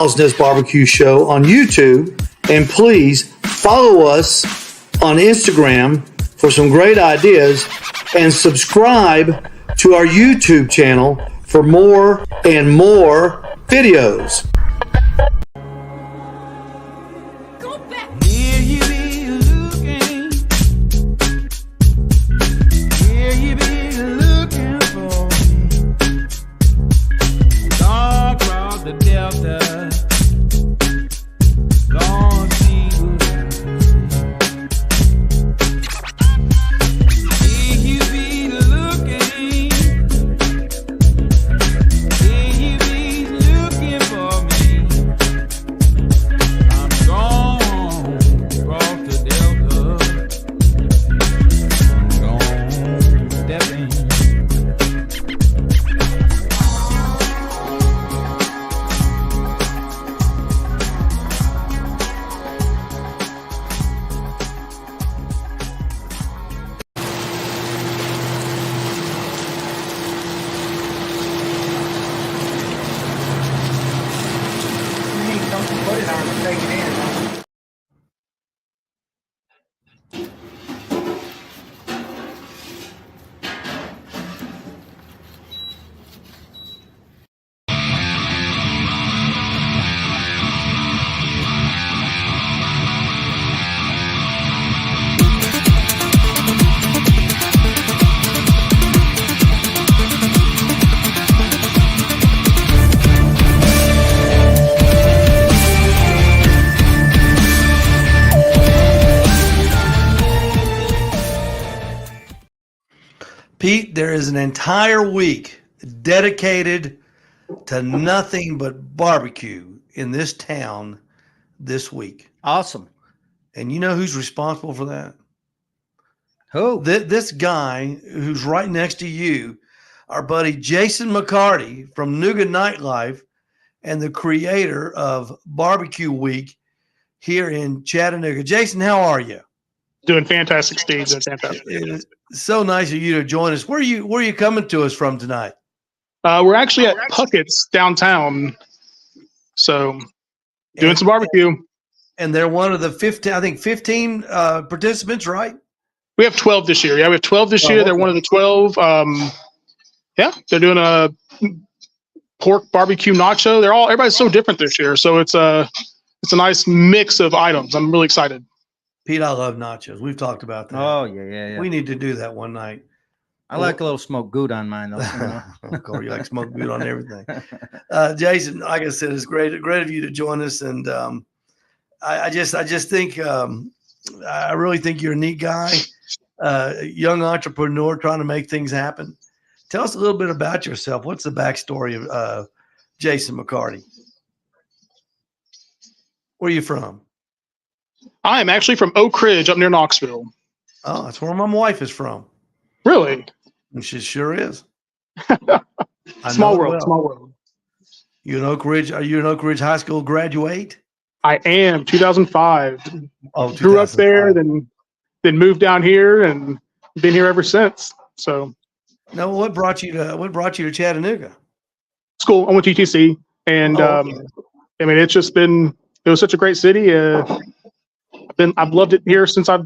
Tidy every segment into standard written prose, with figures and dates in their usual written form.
Nest Barbecue Show on YouTube, and please follow us on Instagram for some great ideas, and subscribe to our YouTube channel for more and more videos. Pete, there is an entire week dedicated to nothing but barbecue in this town this week. Awesome. And you know who's responsible for that? Who? This guy who's right next to you, our buddy Jason McCarty from Nougat Nightlife and the creator of Barbecue Week here in Chattanooga. Jason, how are you? Doing fantastic, Steve. Doing fantastic. It's so nice of you to join us. Where are you coming to us from tonight? We're actually at Puckett's downtown, so doing some barbecue. And they're one of the 15 participants, right? We have 12 this year. Yeah, we have 12 this year. They're one of the 12. Yeah, they're doing a pork barbecue nacho. Everybody's so different this year, so it's a nice mix of items. I'm really excited. Pete, I love nachos. We've talked about that. Oh, yeah. We need to do that one night. I like a little smoked good on mine, though. Of course, you like smoked good on everything. Jason, like I said, it's great of you to join us. And I just think, I really think you're a neat guy, young entrepreneur trying to make things happen. Tell us a little bit about yourself. What's the backstory of Jason McCarty? Where are you from? I am actually from Oak Ridge up near Knoxville. Oh, that's where my wife is from. Really? And she sure is. Small world. You an Oak Ridge? Are you an Oak Ridge High School graduate? I am. 2005. Oh, grew up there, then moved down here, and been here ever since. So. No, what brought you to Chattanooga? School. I went to UTC, and okay. I mean, it was such a great city. I've loved it here since I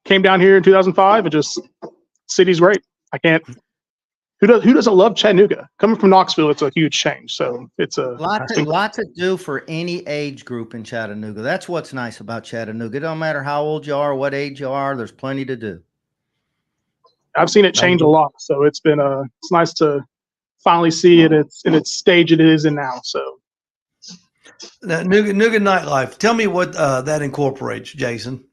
came down here in 2005. City's great. I can't. Who doesn't love Chattanooga? Coming from Knoxville, it's a huge change. So it's a lot to do for any age group in Chattanooga. That's what's nice about Chattanooga. It don't matter how old you are, what age you are. There's plenty to do. I've seen it change a lot. So it's nice to finally see it in its stage it is in now. So. Now, Nougat Nightlife. Tell me what that incorporates, Jason.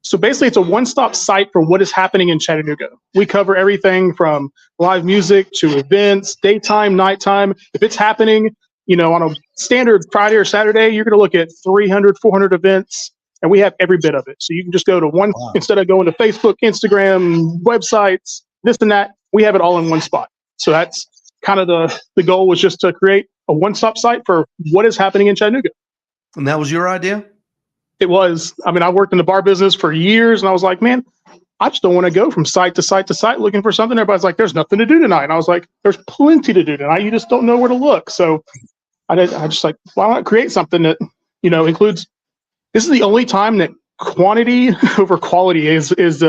So basically, it's a one-stop site for what is happening in Chattanooga. We cover everything from live music to events, daytime, nighttime. If it's happening, on a standard Friday or Saturday, you're going to look at 300, 400 events, and we have every bit of it. So you can just go to one, instead of going to Facebook, Instagram, websites, this and that, we have it all in one spot. So that's kind of the goal, was just to create a one-stop site for what is happening in Chattanooga. And that was your idea? It was. I mean, I worked in the bar business for years, and I was like, man, I just don't want to go from site to site to site looking for something. Everybody's like, there's nothing to do tonight. And I was like, there's plenty to do tonight. You just don't know where to look. So I just like, why not create something that, includes, this is the only time that quantity over quality is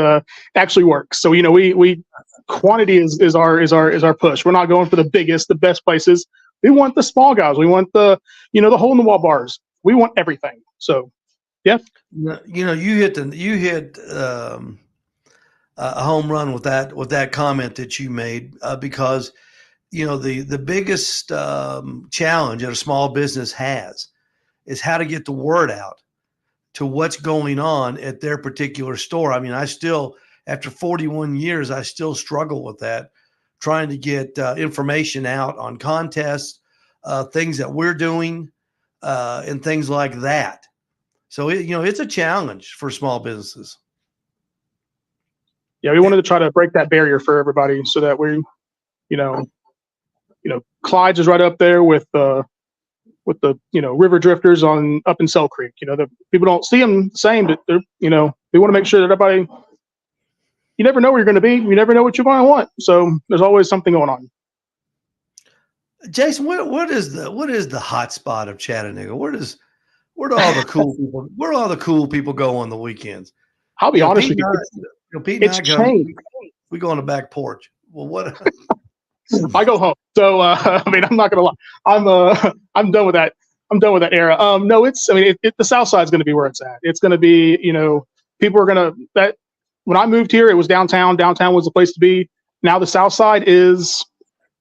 actually works. So, we quantity is our push. We're not going for the biggest, the best places. We want the small guys. We want the hole in the wall bars. We want everything. So, yeah. You hit a home run with that comment that you made, because the biggest challenge that a small business has is how to get the word out to what's going on at their particular store. I mean, I still, after 41 years, I still struggle with that, trying to get information out on contests, things that we're doing, and things like that. So it's a challenge for small businesses. Yeah, we wanted to try to break that barrier for everybody, so that we, Clyde's is right up there with the river drifters up in Sell Creek. The people don't see them the same, but they're, we want to make sure that everybody, you never know where you're going to be. You never know what you're going to want. So there's always something going on. Jason, what is the hot spot of Chattanooga? Where do all the cool people go on the weekends? I'll be honest with you. Pete and I changed. We go on the back porch. Well, what? I go home. So I'm not gonna lie. I'm done with that. I'm done with that era. No, the South Side is going to be where it's at. It's going to be, people are going to when I moved here, it was downtown. Downtown was the place to be. Now the South Side is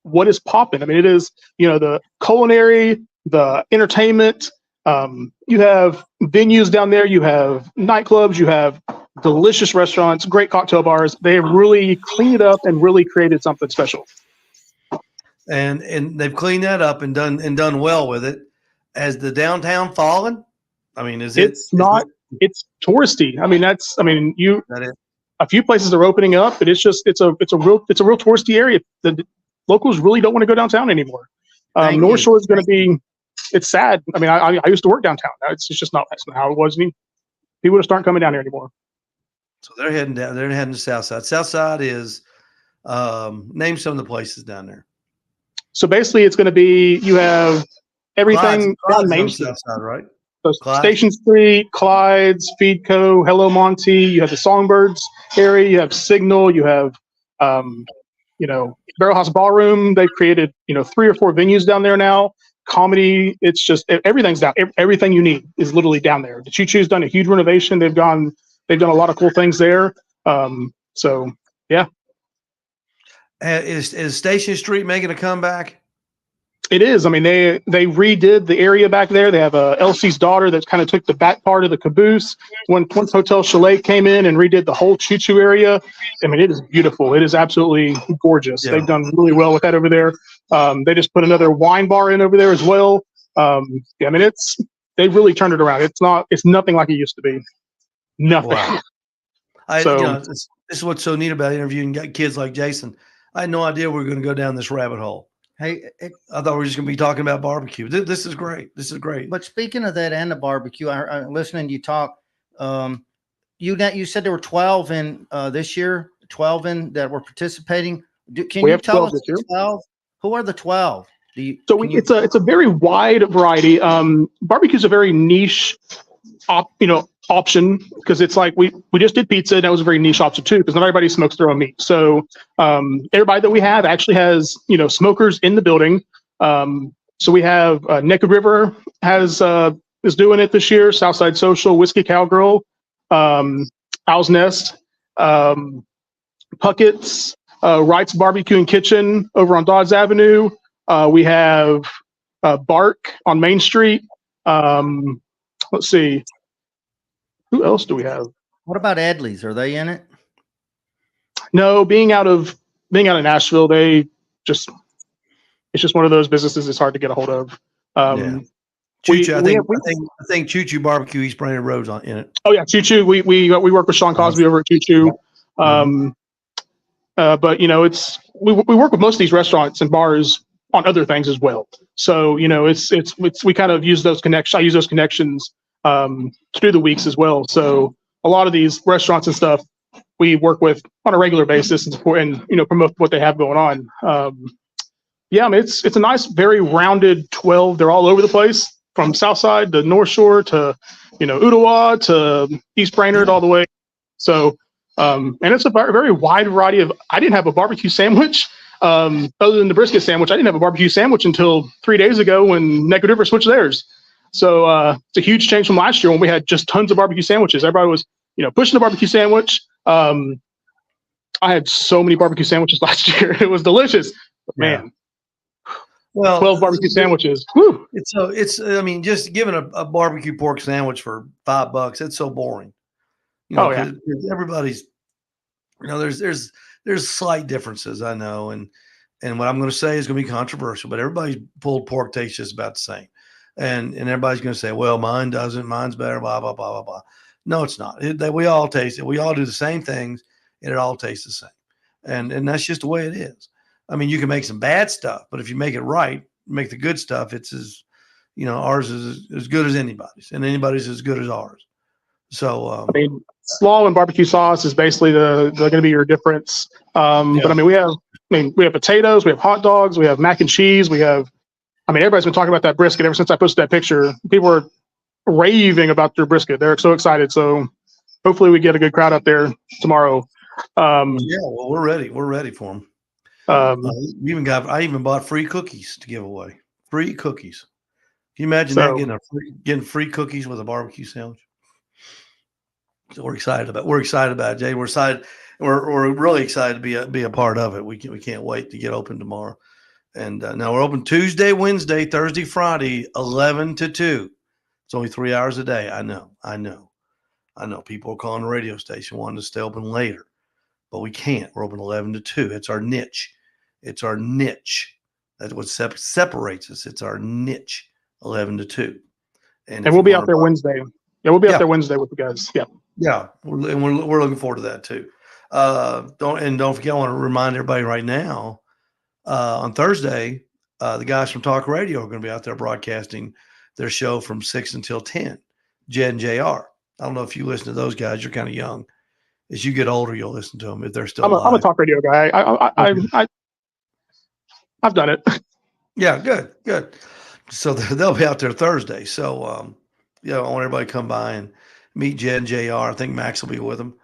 what is popping. I mean, it is, the culinary, the entertainment. You have venues down there. You have nightclubs. You have delicious restaurants, great cocktail bars. They have really cleaned it up and really created something special. And they've cleaned that up and done well with it. Has the downtown fallen? I mean, it's touristy. I mean, a few places are opening up, but it's a real touristy area. The locals really don't want to go downtown anymore. North Shore is going to be, it's sad. I mean, I used to work downtown. It's just not, that's not how it was. People just aren't coming down here anymore. So they're heading down. They're heading to South Side. South Side is, name some of the places down there. So basically, it's going to be, you have everything down Main Street, South Side, right? So Station Street, Clyde's, Feedco, Hello Monty. You have the Songbirds area. You have Signal. You have, Barrel House Ballroom. They've created, 3 or 4 venues down there now. Comedy. It's just everything's down. Everything you need is literally down there. The Choo Choo's done a huge renovation. They've done a lot of cool things there. So yeah. Is Station Street making a comeback? It is. I mean, they redid the area back there. They have Elsie's Daughter that kind of took the back part of the caboose. Once Hotel Chalet came in and redid the whole Choo Choo area, I mean, it is beautiful. It is absolutely gorgeous. Yeah. They've done really well with that over there. They just put another wine bar in over there as well. They've really turned it around. It's nothing like it used to be. Nothing. Wow. This is what's so neat about interviewing kids like Jason. I had no idea we were going to go down this rabbit hole. Hey, I thought we were just going to be talking about barbecue. This is great. This is great. But speaking of that and the barbecue, I'm listening to you talk. You said there were 12 in this year, 12 in that were participating. Can you tell us 12? Who are the 12? It's a very wide variety. Barbecue is a very niche option, because it's like we just did pizza, and that was a very niche option too, because not everybody smokes their own meat. So everybody that we have actually has smokers in the building. So we have Naked River is doing it this year. Southside Social, Whiskey Cowgirl, Owl's Nest, Puckett's, Wright's Barbecue and Kitchen over on Dodds Avenue. We have Bark on Main Street. Let's see. Who else do we have? What about Edley's? Are they in it? No, being out of Nashville, it's just one of those businesses it's hard to get a hold of. Choo Choo, I think Choo Choo Barbecue East Brandon Road's in it. Oh yeah, Choo Choo. We work with Sean Cosby over at Choo Choo. But we work with most of these restaurants and bars on other things as well. So we kind of use those connections. I use those connections through the weeks as well. So a lot of these restaurants and stuff we work with on a regular basis and support and promote what they have going on. Yeah, I mean, it's a nice, very rounded 12. They're all over the place, from South Side to North Shore to, Ottawa to East Brainerd, all the way. So, and it's a very wide variety of. I didn't have a barbecue sandwich, other than the brisket sandwich. I didn't have a barbecue sandwich until 3 days ago when Neck River switched theirs. So it's a huge change from last year when we had just tons of barbecue sandwiches. Everybody was, pushing the barbecue sandwich. I had so many barbecue sandwiches last year. It was delicious, but man. Well, 12 barbecue sandwiches. Whew. I mean, just giving a barbecue pork sandwich for $5, it's so boring. Everybody's, there's slight differences, I know. And what I'm going to say is going to be controversial, but everybody's pulled pork tastes just about the same. And everybody's going to say, well, mine doesn't, mine's better, blah, blah, blah, blah, blah. No, it's not. We all taste it. We all do the same things and it all tastes the same. And that's just the way it is. I mean, you can make some bad stuff, but if you make it right, make the good stuff, it's ours is as good as anybody's, and anybody's as good as ours. So, I mean, slaw and barbecue sauce is basically they're going to be your difference. But I mean, we have potatoes, we have hot dogs, we have mac and cheese, everybody's been talking about that brisket ever since I posted that picture. People are raving about their brisket. They're so excited. So hopefully we get a good crowd up there tomorrow. Well, we're ready. We're ready for them. I even bought free cookies to give away. Free cookies. Can you imagine getting free cookies with a barbecue sandwich? So we're excited about it, Jay. We're excited. We're really excited to be a part of it. We can't wait to get open tomorrow. And now we're open Tuesday, Wednesday, Thursday, Friday, 11 to 2. It's only 3 hours a day. I know. People are calling the radio station wanting to stay open later, but we can't. We're open 11 to 2. It's our niche. That's what separates us. It's our niche, 11 to 2. And we'll be out there Wednesday. Yeah, we'll be out there Wednesday with the guys. Yeah. Yeah. We're looking forward to that too. Don't forget, I want to remind everybody right now, on Thursday, the guys from Talk Radio are going to be out there broadcasting their show from 6 until 10, Jed and JR. I don't know if you listen to those guys. You're kind of young. As you get older, you'll listen to them if they're still alive. I'm a Talk Radio guy. I've done it. Yeah, good. So they'll be out there Thursday. So, I want everybody to come by and meet Jed and JR. I think Max will be with them,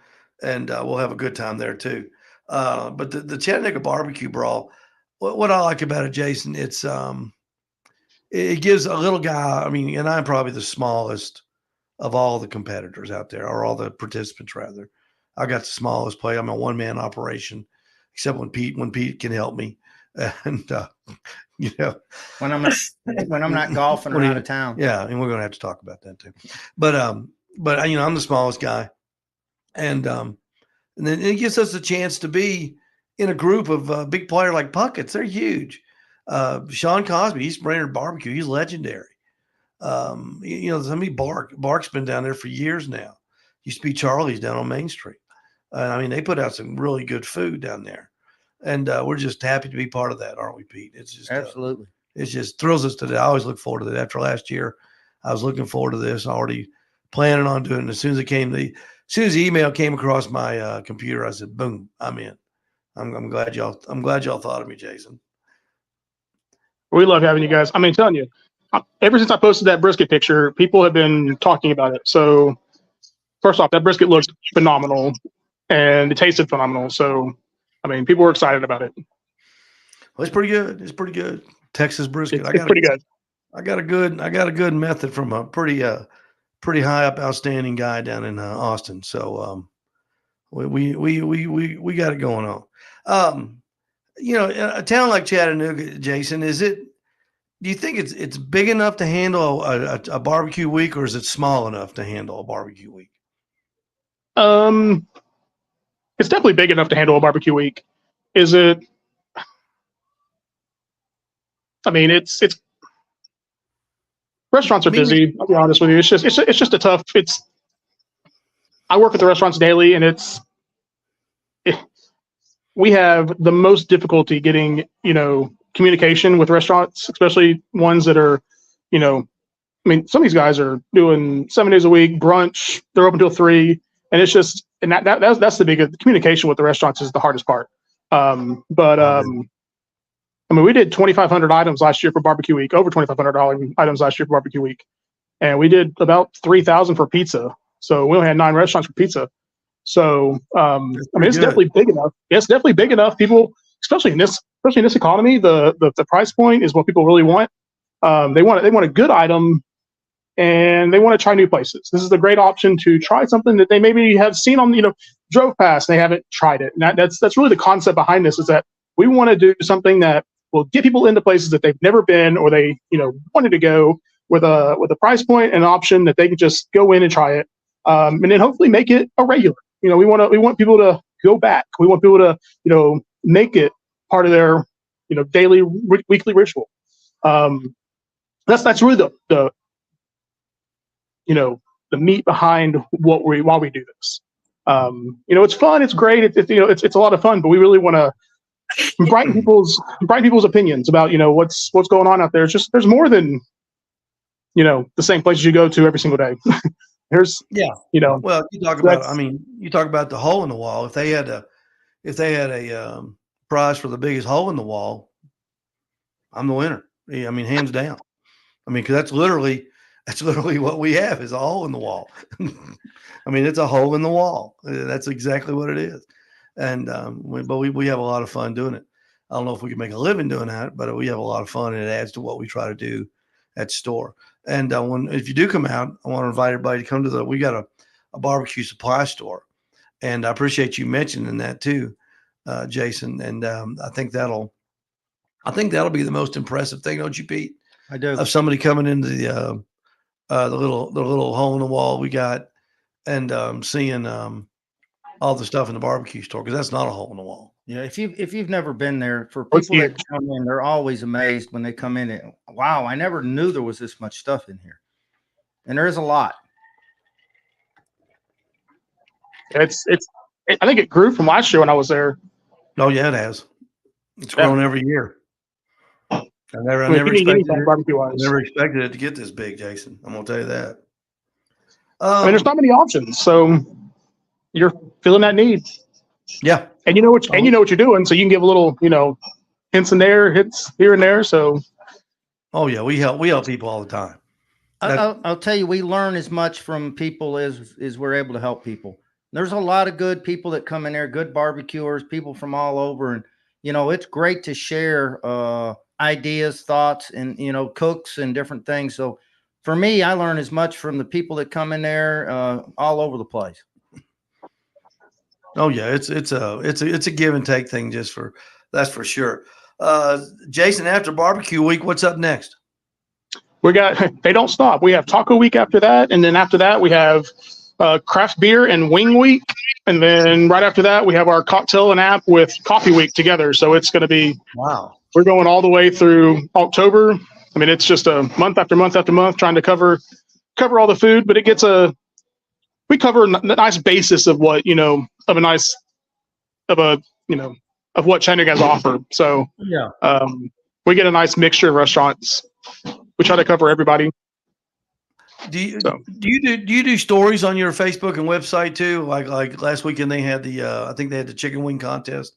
and we'll have a good time there too. But the Chattanooga BBQ Brawl, what I like about it, Jason, it's it gives a little guy. I mean, and I'm probably the smallest of all the competitors out there, or all the participants rather. I got the smallest play. I'm a one-man operation, except when Pete can help me. And when I'm not golfing or out of town. Yeah, and we're gonna have to talk about that too. But I'm the smallest guy, and then it gives us a chance to be in a group of big player like Puckett's. They're huge. Sean Cosby, East Brainerd Barbecue, he's legendary. Somebody Bark's been down there for years now. Used to be Charlie's down on Main Street. They put out some really good food down there. And we're just happy to be part of that, aren't we, Pete? It's just absolutely. It just thrills us today. I always look forward to that. After last year, I was looking forward to this. Already planning on doing it. As soon as the email came across my computer, I said, "Boom, I'm in." I'm glad y'all thought of me, Jason. We love having you guys. I mean, telling you, ever since I posted that brisket picture, people have been talking about it. So, first off, that brisket looked phenomenal, and it tasted phenomenal. So. I mean, people were excited about it. Well, it's pretty good. Texas brisket. It's pretty good. I got a good method from a pretty high up, outstanding guy down in Austin. So we got it going on. A town like Chattanooga, Jason, do you think it's big enough to handle a barbecue week, or is it small enough to handle a barbecue week? It's definitely big enough to handle a barbecue week. Is it? I mean, it's restaurants are busy. I'll be honest with you. It's just a tough. I work at the restaurants daily, and we have the most difficulty getting communication with restaurants, especially ones that are, some of these guys are doing 7 days a week, brunch. They're open till 3. And it's just, and that's the communication with the restaurants is the hardest part. I mean, we did 2,500 items last year for barbecue week, over 2,500 items last year for barbecue week. And we did about 3,000 for pizza. So we only had 9 restaurants for pizza. So, I mean, it's definitely big enough. Yeah, it's definitely big enough. People, especially in this economy, the price point is what people really want. They want a good item, and they want to try new places. This is a great option to try something that they maybe have seen on, drove past and they haven't tried it. And that's really the concept behind this, is that we want to do something that will get people into places that they've never been, or they, wanted to go, with a price point and an option that they can just go in and try it. And then hopefully make it a regular. We want people to go back. We want people to, make it part of their, daily, weekly ritual. That's really the meat behind why we do this. It's fun. It's great. It's a lot of fun, but we really want to brighten people's opinions about, what's going on out there. It's just, there's more than, the same places you go to every single day. There's, well, you talk about the hole in the wall. If they had a prize for the biggest hole in the wall, I'm the winner. I mean, hands down. I mean, because that's literally what we have, is a hole in the wall. I mean, it's a hole in the wall. That's exactly what it is. And we have a lot of fun doing it. I don't know if we can make a living doing that, but we have a lot of fun, and it adds to what we try to do at store. And if you do come out, I want to invite everybody to come to we got a barbecue supply store, and I appreciate you mentioning that too, Jason. And I think that'll be the most impressive thing, don't you, Pete? I do. Of somebody coming into the little hole in the wall we got, and seeing all the stuff in the barbecue store, because that's not a hole in the wall. Yeah, if you've never been there, for people that come in, they're always amazed when they come in. And, wow, I never knew there was this much stuff in here, and there is a lot. I think it grew from last year when I was there. Oh yeah, it has. It's grown every year. I never expected it to get this big, Jason. I'm gonna tell you that. There's not many options, so you're feeling that need. Yeah, and you know what you're doing, so you can give a little, hints here and there. So, oh yeah, we help people all the time. I'll tell you, we learn as much from people as we're able to help people. There's a lot of good people that come in there, good barbecuers, people from all over, and it's great to share ideas, thoughts, and cooks and different things. So for me, I learn as much from the people that come in there all over the place. Oh yeah, it's a give and take thing, that's for sure. Jason, after barbecue week, what's up next? They don't stop. We have taco week after that, and then after that we have craft beer and wing week, and then right after that we have our cocktail and app with coffee week together. So it's going to be, wow. We're going all the way through October. I mean, it's just a month after month after month trying to cover all the food, but we cover a nice basis of what of what Chattanooga has offered. So yeah, we get a nice mixture of restaurants. We try to cover everybody. Do you do stories on your Facebook and website too? Like last weekend they had I think they had the chicken wing contest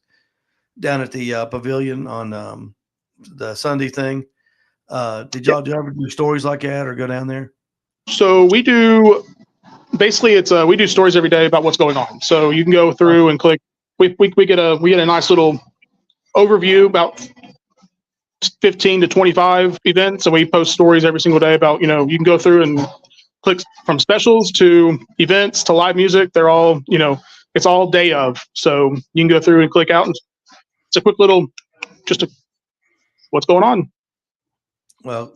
down at the pavilion on the Sunday thing. Did y'all ever do stories like that or go down there? So we do. Basically, we do stories every day about what's going on. So you can go through and click. We get a nice little overview about 15 to 25 events. So we post stories every single day about, you can go through and click from specials to events to live music. They're all, it's all day of. So you can go through and click out, and it's a quick little, what's going on. Well,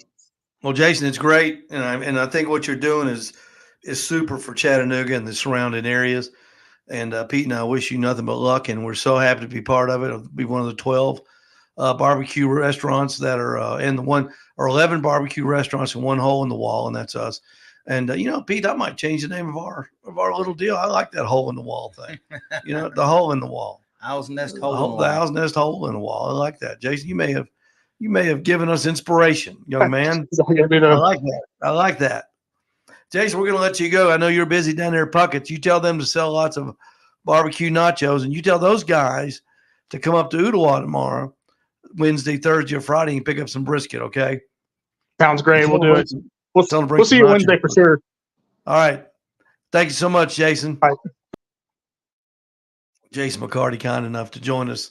Jason, it's great. And I think what you're doing is super for Chattanooga and the surrounding areas. And Pete and I wish you nothing but luck, and we're so happy to be part of it. It'll be one of the 12 barbecue restaurants that are and 11 barbecue restaurants and one hole in the wall, and that's us. And Pete, I might change the name of our little deal. I like that hole in the wall thing. The hole in the wall. Owl's nest hole in the wall. The owl's nest hole in the wall. I like that. Jason, you may have given us inspiration, young man. I like that. Jason, we're going to let you go. I know you're busy down there at Puckett's. You tell them to sell lots of barbecue nachos, and you tell those guys to come up to Ooltewah tomorrow. Wednesday, Thursday, or Friday and pick up some brisket. Okay. Sounds great. We'll do it. We'll see you Wednesday for sure. All right. Thank you so much, Jason. All right. Jason McCarty, kind enough to join us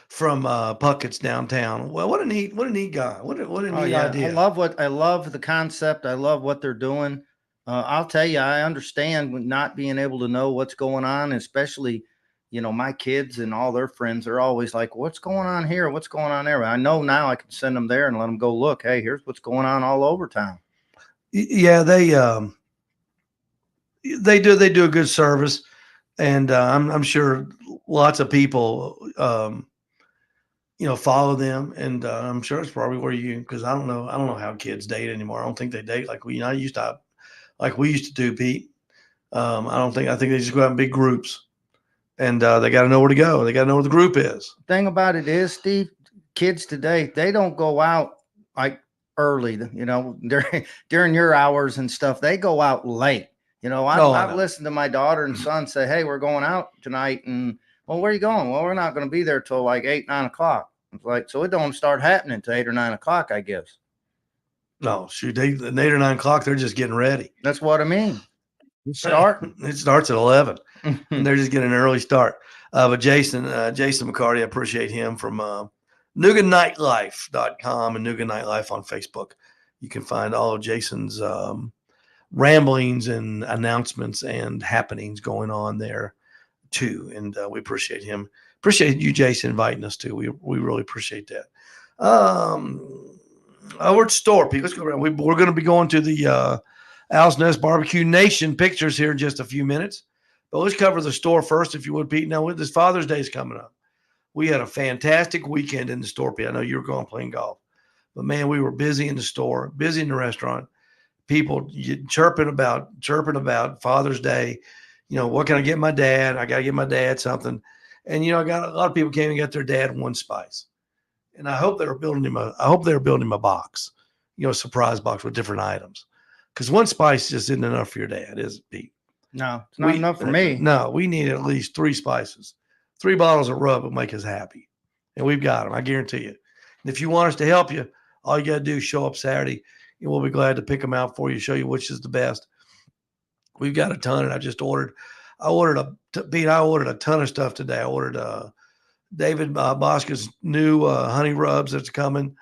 from Puckett's downtown. Well, what a neat guy. What a neat idea. I love the concept. I love what they're doing. I'll tell you, I understand not being able to know what's going on, especially, my kids and all their friends are always like, what's going on here? What's going on there? I know now I can send them there and let them go look. Hey, here's what's going on all over town. Yeah, they do a good service, and I'm sure lots of people follow them, and I'm sure it's probably where because I don't know how kids date anymore. I don't think they date like we used to do, Pete. I think they just go out in big groups, and they got to know where to go. They got to know where the group is. Thing about it is, Steve, kids today, they don't go out like early, during your hours and stuff. They go out late. I've listened to my daughter and son say, hey, we're going out tonight. And, well, where are you going? Well, we're not going to be there till like 8, 9 o'clock. It's like, so it don't start happening until 8 or 9 o'clock, I guess. No, shoot, at 8 or 9 o'clock, they're just getting ready. That's what I mean. It starts at 11, and they're just getting an early start. But Jason McCarty, I appreciate him from NougatNightlife.com and Nougat Nightlife on Facebook. You can find all of Jason's ramblings and announcements and happenings going on there too. And we appreciate him. Appreciate you, Jason, inviting us too. We really appreciate that. We're at store, Pete. Let's go around. We're going to be going to the Owl's Nest Barbecue Nation pictures here in just a few minutes. But let's cover the store first, if you would, Pete. Now, with this Father's Day is coming up. We had a fantastic weekend in the store, Pete. I know you were going playing golf. But, man, we were busy in the store, busy in the restaurant. People chirping about Father's Day. What can I get my dad? I got to get my dad something. And, I got a lot of people came and got their dad one spice. And I hope they were building him a box, a surprise box with different items. Because one spice just isn't enough for your dad, is it, Pete? No, it's not enough for me. No, we need at least 3 spices. 3 bottles of rub will make us happy. And we've got them, I guarantee you. And if you want us to help you, all you got to do is show up Saturday, and we'll be glad to pick them out for you, show you which is the best. We've got a ton, and I ordered a ton of stuff today. I ordered David Bosca's new honey rubs that's coming.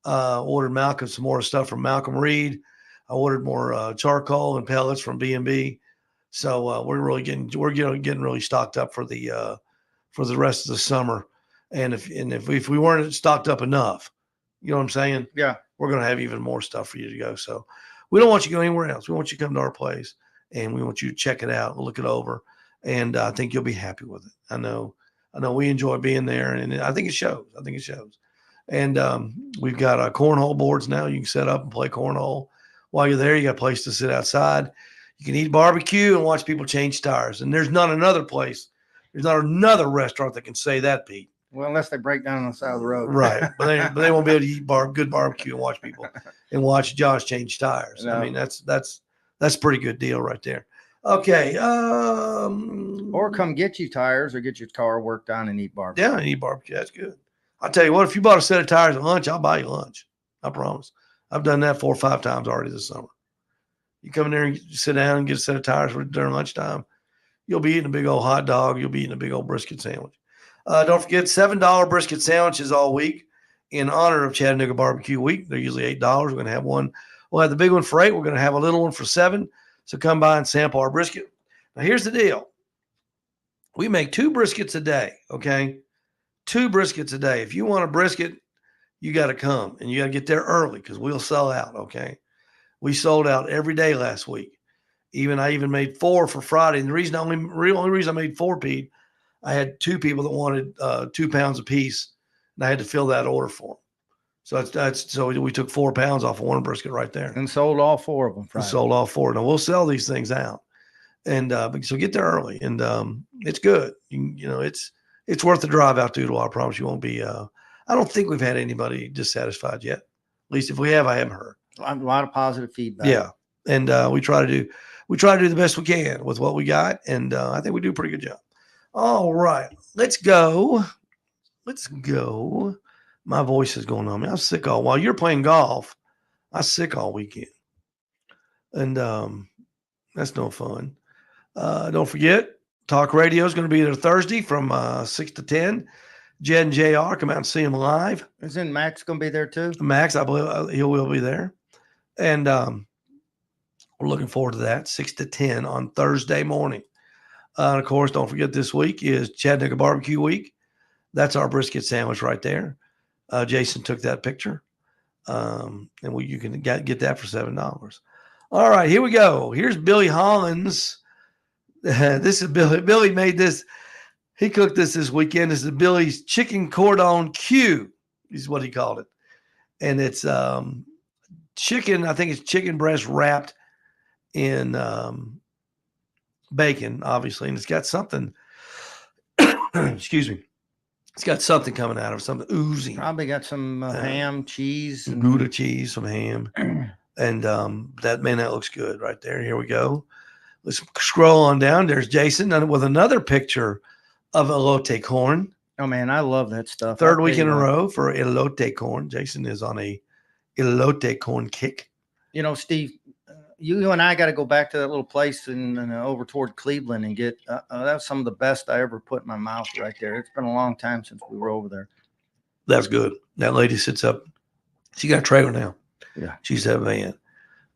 Ordered Malcolm some more stuff from Malcolm Reed. I ordered more charcoal and pellets from B&B. So we're getting really stocked up for the rest of the summer. And if we weren't stocked up enough, you know what I'm saying? Yeah. We're going to have even more stuff for you to go. So we don't want you to go anywhere else. We want you to come to our place, and we want you to check it out and look it over. And I think you'll be happy with it. I know we enjoy being there, and I think it shows. And we've got cornhole boards now. You can set up and play cornhole. While you're there, you got a place to sit outside. You can eat barbecue and watch people change tires. And there's not another restaurant that can say that, Pete. Well, unless they break down on the side of the road. Right. But they won't be able to eat good barbecue and watch people and watch Josh change tires. No. I mean, that's a pretty good deal right there. Okay. Or come get you tires or get your car worked on and eat barbecue. Yeah, eat barbecue. That's good. I'll tell you what, if you bought a set of tires at lunch, I'll buy you lunch. I promise. I've done that 4 or 5 times already this summer. You come in there and sit down and get a set of tires during lunchtime. You'll be eating a big old hot dog. You'll be eating a big old brisket sandwich. Don't forget, $7 brisket sandwiches all week in honor of Chattanooga Barbecue Week. They're usually $8. We're going to have one. We'll have the big one for $8. We're going to have a little one for $7. So come by and sample our brisket. Now, here's the deal. We make 2 briskets a day, okay? 2 briskets a day. If you want a brisket, you got to come, and you got to get there early because we'll sell out, okay? We sold out every day last week. I even made 4 for Friday. And the only reason I made 4, Pete, I had 2 people that wanted 2 pounds apiece, and I had to fill that order for them. So we took 4 pounds off of one brisket right there, and sold all 4 of them. Friday. Sold all 4. Now we'll sell these things out, and so get there early, and it's good. It's worth the drive out to. I promise you won't be. I don't think we've had anybody dissatisfied yet. At least if we have, I haven't heard. A lot of positive feedback. Yeah, and we try to do the best we can with what we got, and I think we do a pretty good job. All right, let's go My voice is going on me. I'm sick all while you're playing golf. I was sick all weekend. And that's no fun. Don't forget, Talk Radio is going to be there Thursday from 6 to 10. Jed and JR, come out and see him live. Isn't Max going to be there too? Max, I believe he will be there. And we're looking forward to that, 6 to 10 on Thursday morning. And of course, don't forget this week is Chattanooga BBQ week. That's our brisket sandwich right there. Jason took that picture. And you can get that for $7. All right, here we go. Here's Billy Hollins. This is Billy. Billy made this. He cooked this weekend. This is Billy's chicken cordon Q is what he called it. And it's chicken. I think it's chicken breast wrapped in bacon, obviously. And it's got something, excuse me. It's got something coming out of it, something oozing. Probably got some ham, cheese. Some Gouda cheese, some ham. And that looks good right there. Here we go. Let's scroll on down. There's Jason with another picture of elote corn. Oh, man, I love that stuff. Third week in a row for elote corn. Jason is on a elote corn kick. You know, Steve, you and I got to go back to that little place and over toward Cleveland and get that was some of the best I ever put in my mouth right there. It's been a long time since we were over there. That's good. That lady sits up. She got a trailer now. Yeah. She's that van.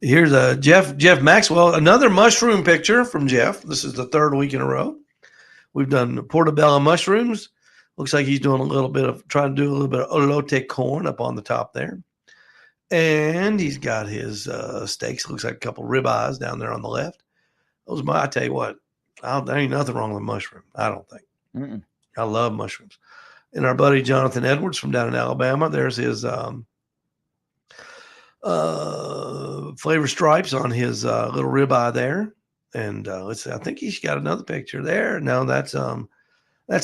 Here's Jeff Maxwell, another mushroom picture from Jeff. This is the third week in a row. We've done portobello mushrooms. Looks like he's doing trying to do a little bit of elote corn up on the top there. And he's got his steaks. Looks like a couple ribeyes down there on the left. I tell you what, there ain't nothing wrong with mushroom. I don't think. Mm-mm. I love mushrooms. And our buddy Jonathan Edwards from down in Alabama, there's his flavor stripes on his little ribeye there. And let's see, I think he's got another picture there. No, that's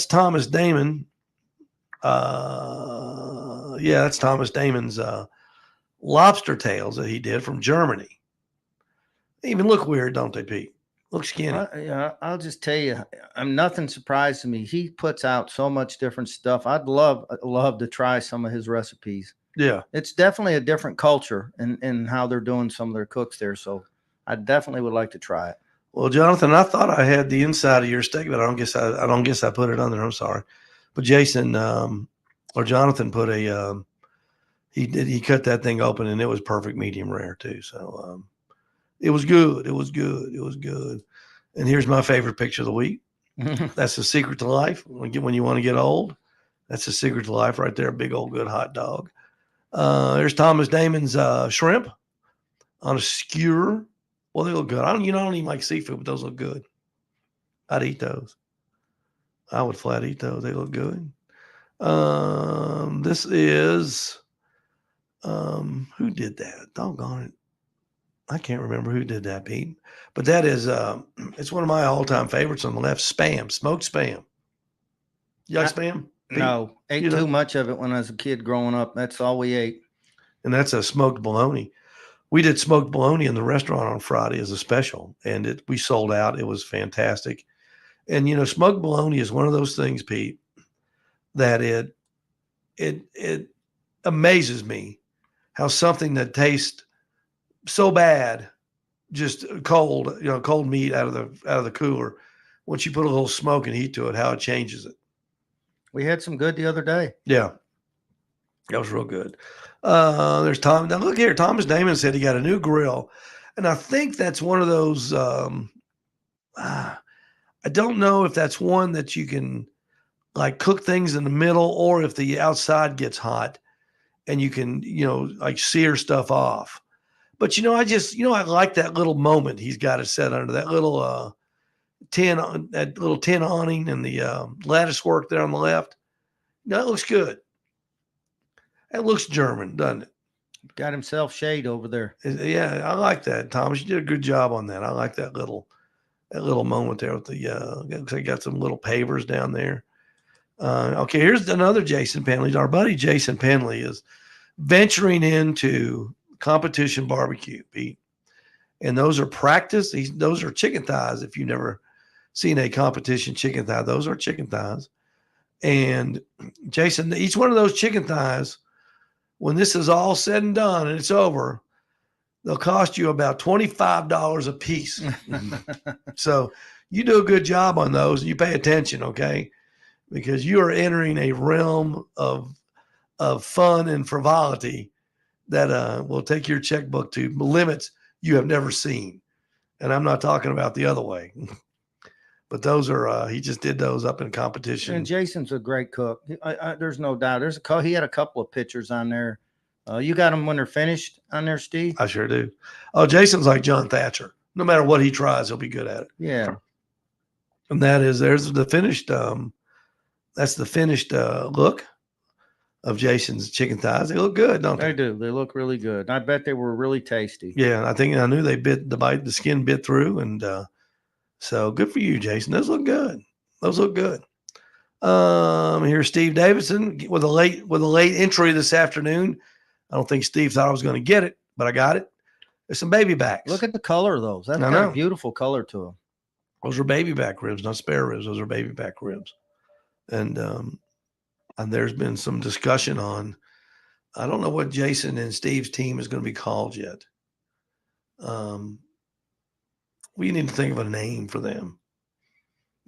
Thomas Damon. Yeah, that's Thomas Damon's lobster tails that he did from Germany. They even look weird, don't they, Pete? Look skinny. I'll just tell you, nothing surprises me. He puts out so much different stuff. I'd love to try some of his recipes. Yeah. It's definitely a different culture in how they're doing some of their cooks there. So I definitely would like to try it. Well, Jonathan, I thought I had the inside of your steak, but I don't guess I put it on there. I'm sorry. But Jason or Jonathan put he cut that thing open and it was perfect medium rare too. So it was good. It was good. It was good. And here's my favorite picture of the week. That's the secret to life. When you want to get old, that's the secret to life right there. A big old good hot dog. There's Thomas Damon's shrimp on a skewer. Well, they look good. I don't even like seafood, but those look good. I'd eat those. I would flat eat those. They look good. This is who did that? Doggone it. I can't remember who did that, Pete. But that is it's one of my all-time favorites on the left. Spam, smoked spam. You like spam, Pete? No, ate too much of it when I was a kid growing up. That's all we ate. And that's a smoked bologna. We did smoked bologna in the restaurant on Friday as a special, and we sold out. It was fantastic. And smoked bologna is one of those things, Pete, that it amazes me how something that tastes so bad, just cold meat out of the cooler, once you put a little smoke and heat to it, how it changes it. We had some good the other day. Yeah, that was real good. There's Tom. Now look here. Thomas Damon said he got a new grill, and I think that's one of those. I don't know if that's one that you can like cook things in the middle, or if the outside gets hot and you can like sear stuff off. But I like that little moment he's got it set under that little tin awning and the lattice work there on the left. That looks good. That looks German, doesn't it? Got himself shade over there. Yeah, I like that, Thomas. You did a good job on that. I like that little moment there with the looks like got some little pavers down there. Okay, here's another Jason Penley. Our buddy Jason Penley is venturing into competition barbecue, Pete. And those are practice. Those are chicken thighs. If you've never seen a competition chicken thigh, those are chicken thighs. And Jason, each one of those chicken thighs, when this is all said and done and it's over, they'll cost you about $25 a piece. So you do a good job on those and you pay attention, okay? Because you are entering a realm of fun and frivolity that will take your checkbook to limits you have never seen. And I'm not talking about the other way. But those are he just did those up in competition. And Jason's a great cook. There's no doubt. He had a couple of pictures on there. You got them when they're finished on there, Steve? I sure do. Oh, Jason's like John Thatcher. No matter what he tries, he'll be good at it. Yeah. And there's the finished. That's the finished look of Jason's chicken thighs. They look good, don't they? They do. They look really good. I bet they were really tasty. Yeah, I knew they bit the skin bit through, and so good for you, Jason. Those look good. Here's Steve Davidson with a late entry this afternoon. I don't think Steve thought I was going to get it, but I got it. There's some baby backs. Look at the color of those. That's got a beautiful color to them. Those are baby back ribs, not spare ribs. Those are baby back ribs. And there's been some discussion on, I don't know what Jason and Steve's team is going to be called yet. We need to think of a name for them.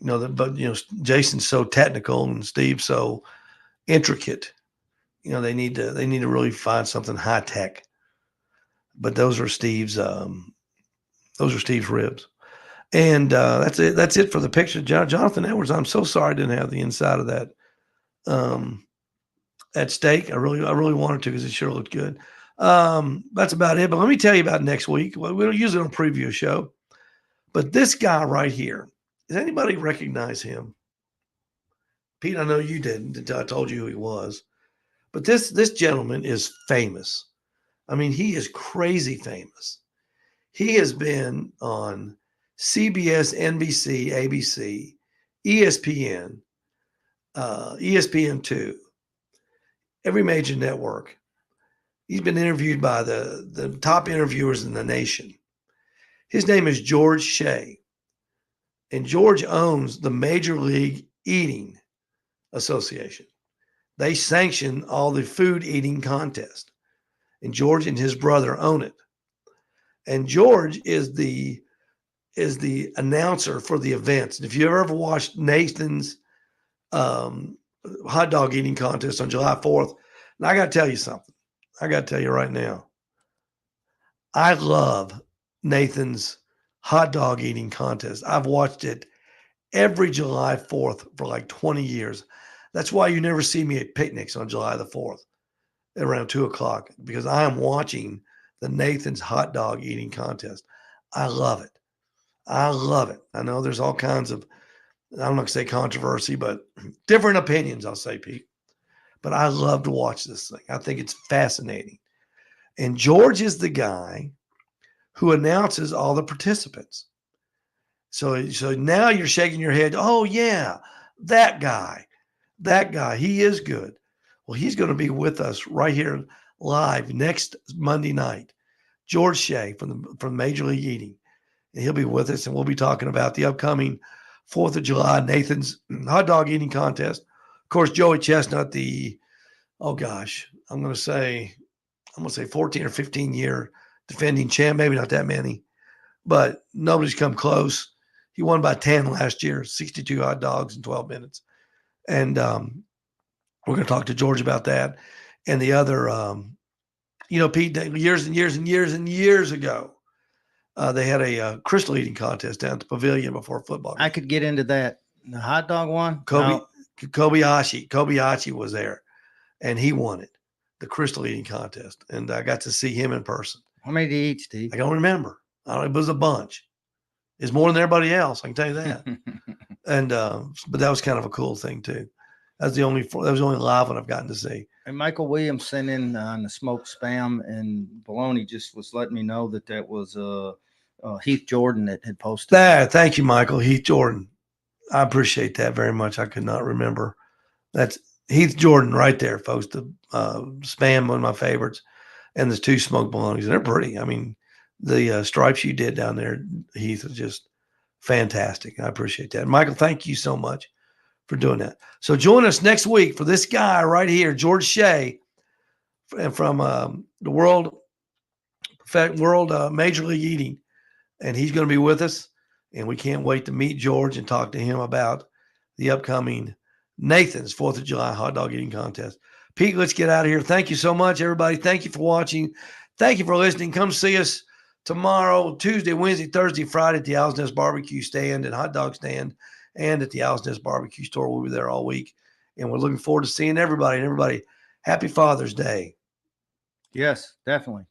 But Jason's so technical and Steve's so intricate. They need to really find something high tech. But those are Steve's ribs. And that's it. That's it for the picture. Jonathan Edwards, I'm so sorry I didn't have the inside of that steak. I really wanted to because it sure looked good. That's about it. But let me tell you about next week. Well, we don't use it on a preview show. But this guy right here, does anybody recognize him? Pete, I know you didn't until I told you who he was. But this gentleman is famous. I mean, he is crazy famous. He has been on CBS, NBC, ABC, ESPN, ESPN2, every major network. He's been interviewed by the top interviewers in the nation. His name is George Shea. And George owns the Major League Eating Association. They sanction all the food eating contests. And George and his brother own it. And George is the announcer for the events. And if you ever watched Nathan's hot dog eating contest on July 4th, and I got to tell you something. I got to tell you right now. I love Nathan's hot dog eating contest. I've watched it every July 4th for like 20 years. That's why you never see me at picnics on July the 4th around 2:00, because I am watching the Nathan's hot dog eating contest. I love it. I know there's all kinds of, I'm not going to say controversy, but different opinions, I'll say, Pete. But I love to watch this thing. I think it's fascinating. And George is the guy who announces all the participants. So now you're shaking your head. Oh, yeah, that guy, he is good. Well, he's going to be with us right here live next Monday night. George Shea from Major League Eating. And he'll be with us, and we'll be talking about the upcoming 4th of July Nathan's hot dog eating contest. Of course, Joey Chestnut, I'm going to say 14 or 15 year defending champ, maybe not that many, but nobody's come close. He won by 10 last year, 62 hot dogs in 12 minutes. And we're going to talk to George about that. And the other, Pete, years and years and years and years ago, they had a crystal eating contest down at the pavilion before football game. I could get into that. The hot dog one? Kobayashi was there, and he won it, the crystal eating contest. And I got to see him in person. How many did he eat, Steve? I don't remember. It was a bunch. It's more than everybody else, I can tell you that. And but that was kind of a cool thing too. That was the only live one I've gotten to see. And Michael Williams sent in on the smoked spam and bologna, just was letting me know that was Heath Jordan that had posted that. Thank you, Michael. Heath Jordan. I appreciate that very much. I could not remember. That's Heath Jordan right there, folks. The spam, one of my favorites, and the 2 smoked bolognas. They're pretty. I mean, the stripes you did down there, Heath, is just fantastic. I appreciate that. Michael, thank you so much for doing that. So join us next week for this guy right here, George Shea, from the World Major League Eating, and he's going to be with us. And we can't wait to meet George and talk to him about the upcoming Nathan's 4th of July hot dog eating contest. Pete, let's get out of here. Thank you so much, everybody. Thank you for watching. Thank you for listening. Come see us tomorrow, Tuesday, Wednesday, Thursday, Friday at the Owl's Nest Barbecue stand and hot dog stand, and at the Owl's Nest Barbecue store. We'll be there all week. And we're looking forward to seeing everybody. And everybody, happy Father's Day. Yes, definitely.